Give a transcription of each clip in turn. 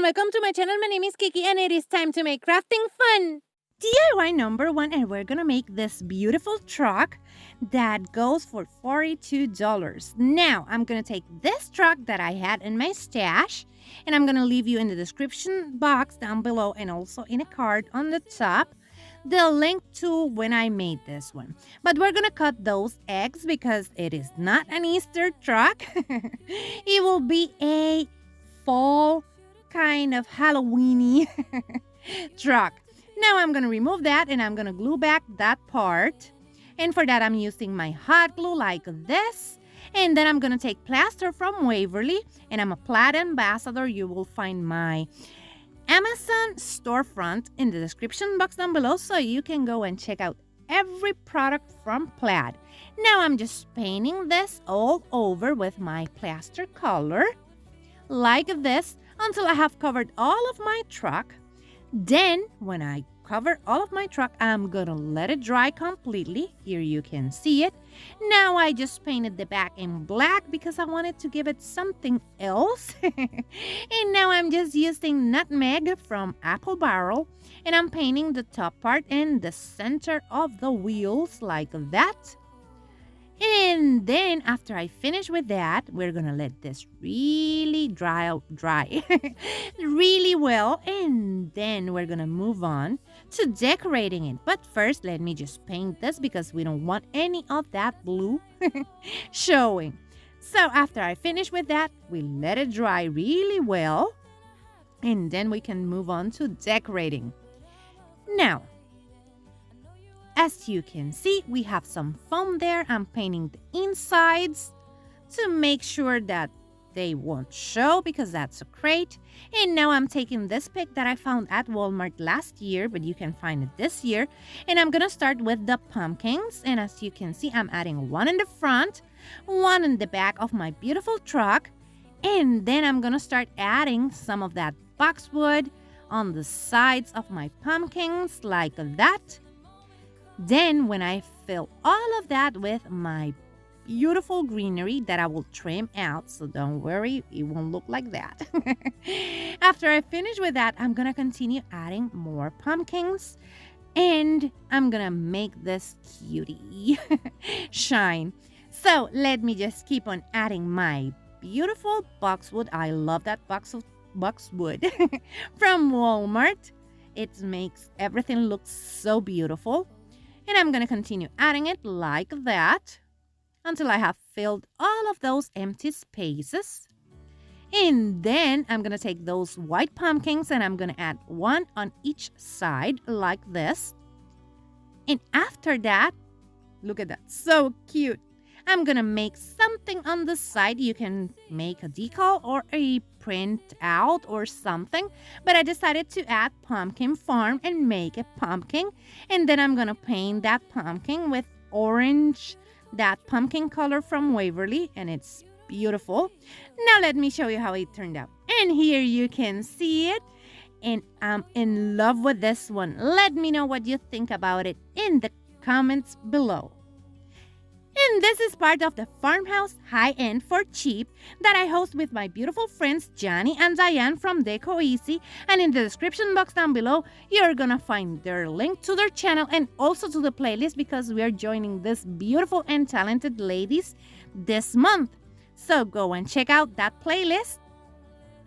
welcome to my channel. My name is Kiki and it is time to make crafting fun. DIY number 1, and we're gonna make this beautiful truck that goes for $42. Now, I'm gonna take this truck that I had in my stash and I'm gonna leave you in the description box down below and also in a card on the top the link to when I made this one. But we're gonna cut those eggs because it is not an Easter truck. It will be a fall kind of Halloween-y truck. Now I'm gonna remove that and I'm gonna glue back that part. And for that I'm using my hot glue like this. And then I'm gonna take plaster from Waverly and I'm a Plaid ambassador. You will find my Amazon storefront in the description box down below so you can go and check out every product from Plaid. Now I'm just painting this all over with my plaster color like this until I have covered all of my truck. Then when I cover all of my truck, I'm gonna let it dry completely. Here you can see it. Now I just painted the back in black because I wanted to give it something else. And now I'm just using nutmeg from Apple Barrel and I'm painting the top part and the center of the wheels like that. And then after I finish with that, we're gonna let this really dry really well. And then we're gonna move on to decorating it. But first, let me just paint this because we don't want any of that blue showing. So after I finish with that, we let it dry really well. And then we can move on to decorating. Now, as you can see, we have some foam there. I'm painting the insides to make sure that they won't show because that's a crate. And now I'm taking this pick that I found at Walmart last year, but you can find it this year. And I'm gonna start with the pumpkins. And as you can see, I'm adding one in the front, one in the back of my beautiful truck. And then I'm gonna start adding some of that boxwood on the sides of my pumpkins like that. Then when I fill all of that with my beautiful greenery that I will trim out, so don't worry, it won't look like that. After I finish with that, I'm gonna continue adding more pumpkins and I'm gonna make this cutie shine. So let me just keep on adding my beautiful boxwood. I love that boxwood from Walmart. It makes everything look so beautiful. And I'm going to continue adding it like that until I have filled all of those empty spaces. And then I'm going to take those white pumpkins and I'm going to add one on each side like this. And after that, look at that, so cute. I'm going to make something on the side. You can make a decal or a print out or something. But I decided to add pumpkin farm and make a pumpkin. And then I'm going to paint that pumpkin with orange, that pumpkin color from Waverly. And it's beautiful. Now let me show you how it turned out. And here you can see it. And I'm in love with this one. Let me know what you think about it in the comments below. And this is part of the Farmhouse High-End for Cheap that I host with my beautiful friends Johnny and Diane from Deco Easy. And in the description box down below, you're gonna find their link to their channel and also to the playlist because we are joining these beautiful and talented ladies this month. So go and check out that playlist.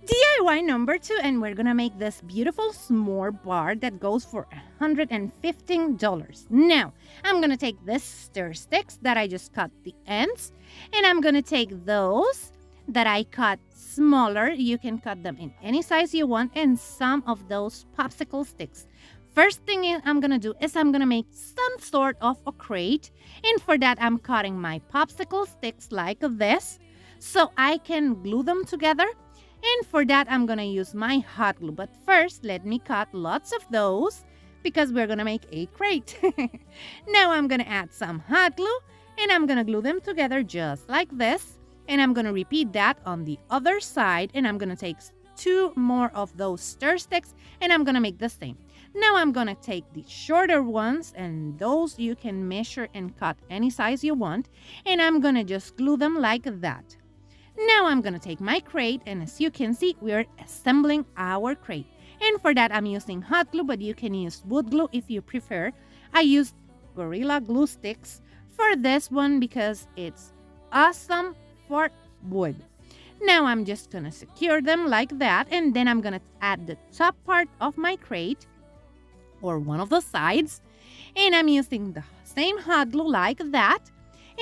DIY number 2, and we're gonna make this beautiful s'more bar that goes for $115. Now, I'm gonna take this stir sticks that I just cut the ends, and I'm gonna take those that I cut smaller. You can cut them in any size you want, and some of those popsicle sticks. First thing I'm gonna do is I'm gonna make some sort of a crate, and for that I'm cutting my popsicle sticks like this so I can glue them together. And for that, I'm going to use my hot glue. But first, let me cut lots of those because we're going to make a crate. Now I'm going to add some hot glue and I'm going to glue them together just like this. And I'm going to repeat that on the other side. And I'm going to take 2 more of those stir sticks and I'm going to make the same. Now I'm going to take the shorter ones and those you can measure and cut any size you want. And I'm going to just glue them like that. Now I'm going to take my crate, and as you can see, we're assembling our crate. And for that, I'm using hot glue, but you can use wood glue if you prefer. I used Gorilla Glue sticks for this one because it's awesome for wood. Now I'm just going to secure them like that, and then I'm going to add the top part of my crate or one of the sides, and I'm using the same hot glue like that.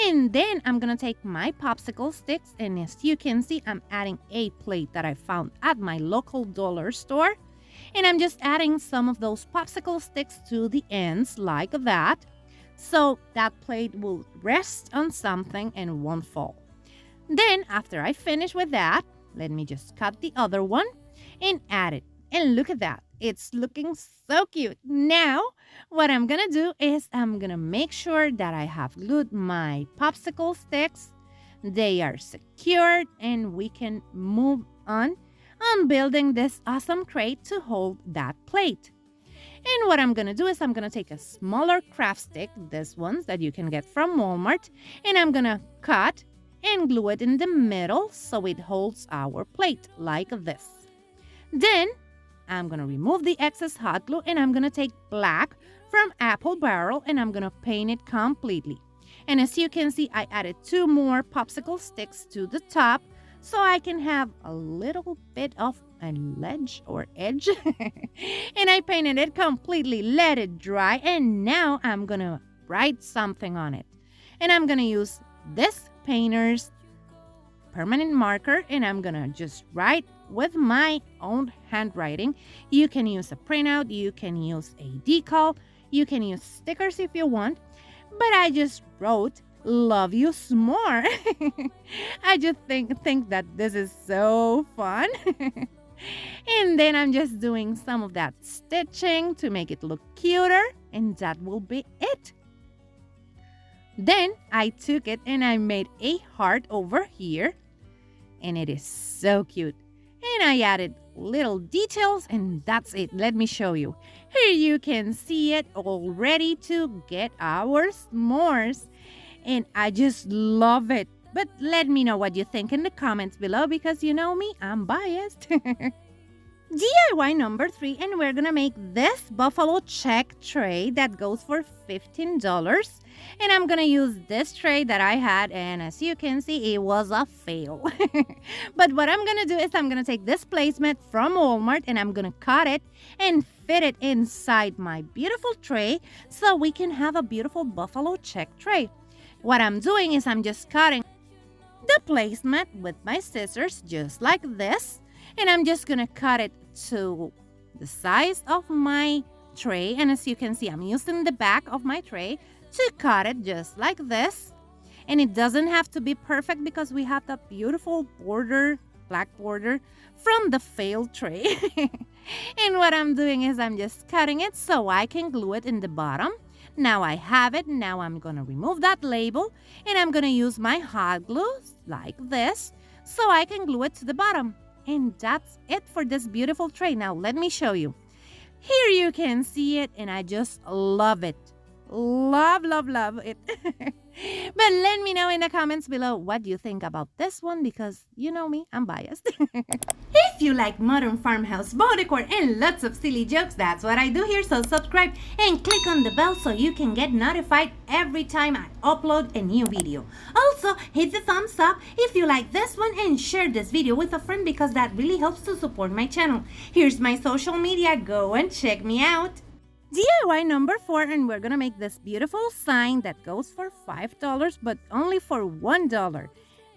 And then I'm going to take my popsicle sticks, and as you can see, I'm adding a plate that I found at my local dollar store. And I'm just adding some of those popsicle sticks to the ends like that. So that plate will rest on something and won't fall. Then after I finish with that, let me just cut the other one and add it. And look at that. It's looking so cute. Now, what I'm going to do is I'm going to make sure that I have glued my popsicle sticks. They are secured and we can move on building this awesome crate to hold that plate. And what I'm going to do is I'm going to take a smaller craft stick, this ones that you can get from Walmart, and I'm going to cut and glue it in the middle so it holds our plate like this. Then I'm going to remove the excess hot glue, and I'm going to take black from Apple Barrel and I'm going to paint it completely. And as you can see, I added 2 more popsicle sticks to the top so I can have a little bit of a ledge or edge. And I painted it completely, let it dry, and now I'm going to write something on it. And I'm going to use this painter's permanent marker, and I'm going to just write with my own handwriting. You can use a printout, you can use a decal, you can use stickers if you want, but I just wrote love you s'more. I just think that this is so fun. And then I'm just doing some of that stitching to make it look cuter, and that will be it. Then I took it and I made a heart over here, and it is so cute. And I added little details, and that's it. Let me show you. Here you can see it all ready to get our s'mores. And I just love it. But let me know what you think in the comments below, because you know me, I'm biased. DIY number 3, and we're gonna make this buffalo check tray that goes for $15. And I'm gonna use this tray that I had, and as you can see, it was a fail. But what I'm gonna do is I'm gonna take this placemat from Walmart and I'm gonna cut it and fit it inside my beautiful tray so we can have a beautiful buffalo check tray. What I'm doing is I'm just cutting the placemat with my scissors just like this, and I'm just gonna cut it to the size of my tray. And as you can see, I'm using the back of my tray to cut it just like this. And it doesn't have to be perfect because we have that beautiful border, black border from the failed tray. And what I'm doing is I'm just cutting it so I can glue it in the bottom. Now I have it. Now I'm gonna remove that label, and I'm gonna use my hot glue like this so I can glue it to the bottom. And that's it for this beautiful tray. Now let me show you. Here you can see it, and I just love it. Love, love, love it. But let me know in the comments below what you think about this one, because you know me, I'm biased. If you like modern farmhouse, boho decor, and lots of silly jokes, that's what I do here. So subscribe and click on the bell so you can get notified every time I upload a new video. Also, hit the thumbs up if you like this one, and share this video with a friend because that really helps to support my channel. Here's my social media. Go and check me out. DIY number 4, and we're gonna make this beautiful sign that goes for $5 but only for $1.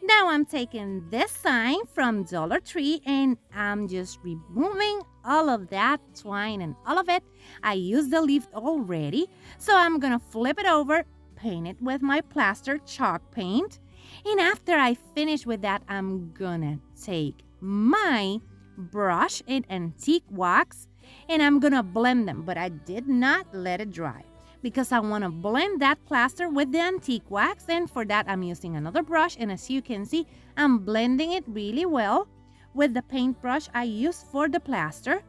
Now I'm taking this sign from Dollar Tree and I'm just removing all of that twine and all of it. I used the leaf already, so I'm gonna flip it over, paint it with my plaster chalk paint, and after I finish with that, I'm gonna take my brush and antique wax and I'm gonna blend them, but I did not let it dry because I want to blend that plaster with the antique wax, and for that I'm using another brush, and as you can see, I'm blending it really well with the paintbrush I used for the plaster,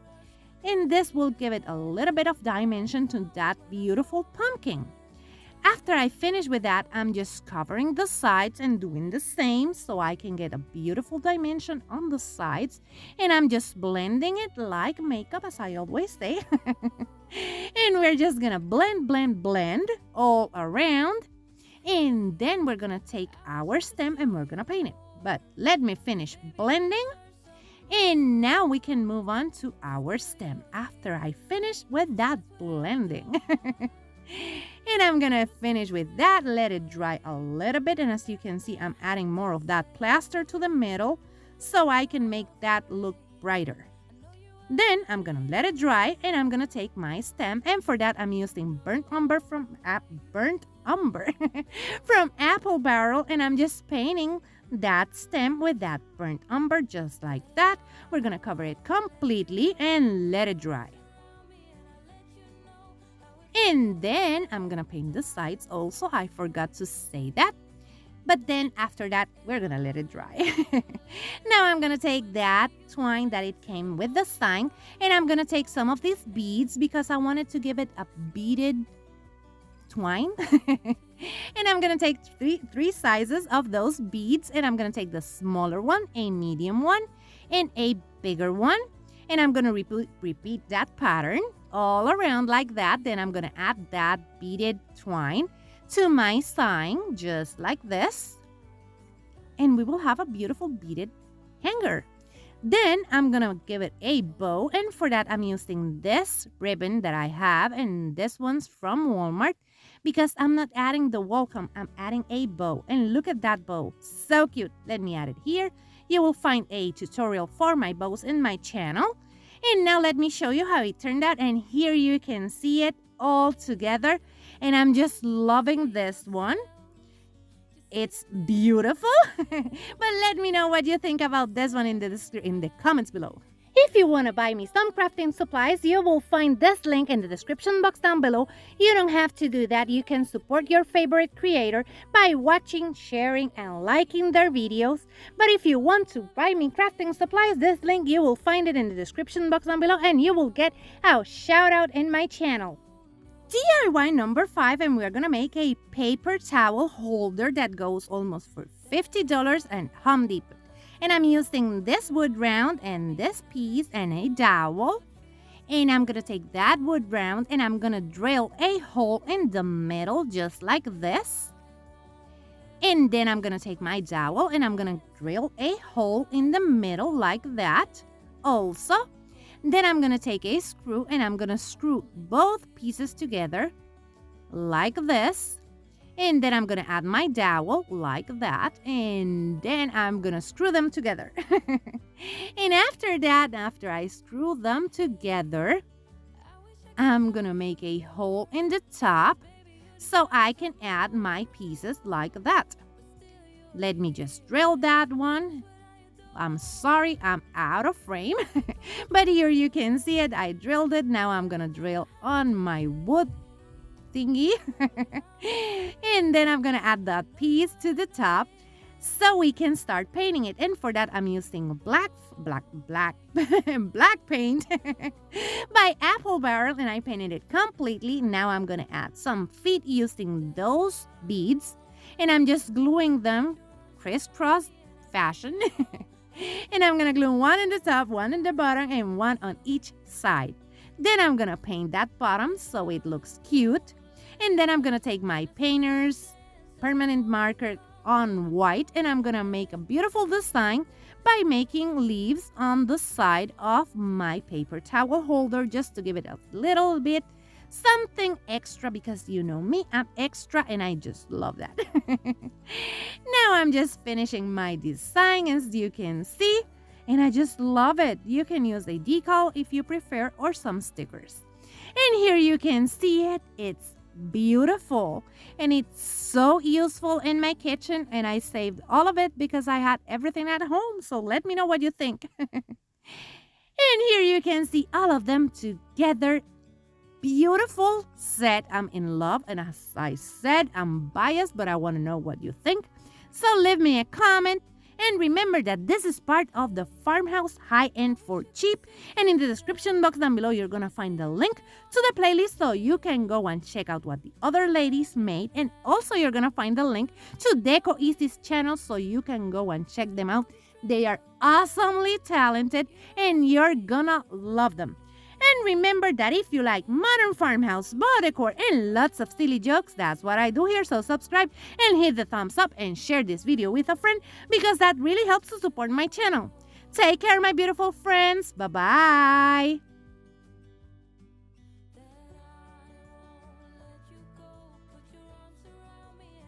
and this will give it a little bit of dimension to that beautiful pumpkin. After I finish with that, I'm just covering the sides and doing the same so I can get a beautiful dimension on the sides. And I'm just blending it like makeup, as I always say. And we're just gonna blend, blend, blend all around. And then we're gonna take our stem and we're gonna paint it. But let me finish blending. And now we can move on to our stem after I finish with that blending. And I'm gonna finish with that, let it dry a little bit. And as you can see, I'm adding more of that plaster to the middle so I can make that look brighter. Then I'm gonna let it dry and I'm gonna take my stem, and for that I'm using burnt umber from from apple barrel, and I'm just painting that stem with that burnt umber just like that. We're gonna cover it completely and let it dry. And then I'm gonna paint the sides also. I forgot to say that. But then after that, we're gonna let it dry. Now I'm gonna take that twine that it came with the sign, and I'm gonna take some of these beads because I wanted to give it a beaded twine. And I'm gonna take three sizes of those beads, and I'm gonna take the smaller one, a medium one, and a bigger one. And I'm gonna repeat that pattern all around like that. Then I'm gonna add that beaded twine to my sign just like this, and we will have a beautiful beaded hanger. Then I'm gonna give it a bow, and for that I'm using this ribbon that I have, and this one's from Walmart because I'm not adding the welcome, I'm adding a bow. And look at that bow, so cute. Let me add it here. You will find a tutorial for my bows in my channel. And now let me show you how it turned out, and here you can see it all together. And I'm just loving this one. It's beautiful. But let me know what you think about this one in the comments below. If you want to buy me some crafting supplies, you will find this link in the description box down below. You don't have to do that. You can support your favorite creator by watching, sharing, and liking their videos. But if you want to buy me crafting supplies, this link, you will find it in the description box down below, and you will get a shout out in my channel. DIY number 5, and we're gonna make a paper towel holder that goes almost for $50 at Home Depot. And I'm using this wood round and this piece and a dowel. And I'm gonna take that wood round and I'm gonna drill a hole in the middle just like this. And then I'm gonna take my dowel and I'm gonna drill a hole in the middle like that also. Then I'm gonna take a screw and I'm gonna screw both pieces together like this. And then I'm gonna add my dowel like that. And then I'm gonna screw them together. And after that, after I screw them together, I'm gonna make a hole in the top so I can add my pieces like that. Let me just drill that one. I'm sorry, I'm out of frame. But here you can see it. I drilled it. Now I'm gonna drill on my wood thingy. And then I'm gonna add that piece to the top so we can start painting it. And for that I'm using black paint by Apple Barrel, and I painted it completely. Now I'm gonna add some feet using those beads, and I'm just gluing them crisscross fashion. And I'm gonna glue one in the top, one in the bottom, and one on each side. Then I'm gonna paint that bottom so it looks cute. And then I'm gonna take my painter's permanent marker on white, and I'm gonna make a beautiful design by making leaves on the side of my paper towel holder, just to give it a little bit something extra, because you know me, I'm extra and I just love that. Now I'm just finishing my design, as you can see, and I just love it. You can use a decal if you prefer, or some stickers. And here you can see it. It's beautiful and it's so useful in my kitchen, and I saved all of it because I had everything at home. So let me know what you think. And here you can see all of them together. Beautiful set. I'm in love, and as I said, I'm biased, but I want to know what you think. So leave me a comment And remember that this is part of the Farmhouse High-End for Cheap. And in the description box down below, you're gonna find the link to the playlist so you can go and check out what the other ladies made. And also you're gonna find the link to Deco Easy's channel so you can go and check them out. They are awesomely talented and you're gonna love them. And remember that if you like modern farmhouse, boho decor, and lots of silly jokes, that's what I do here. So subscribe and hit the thumbs up and share this video with a friend because that really helps to support my channel. Take care, my beautiful friends. Bye-bye.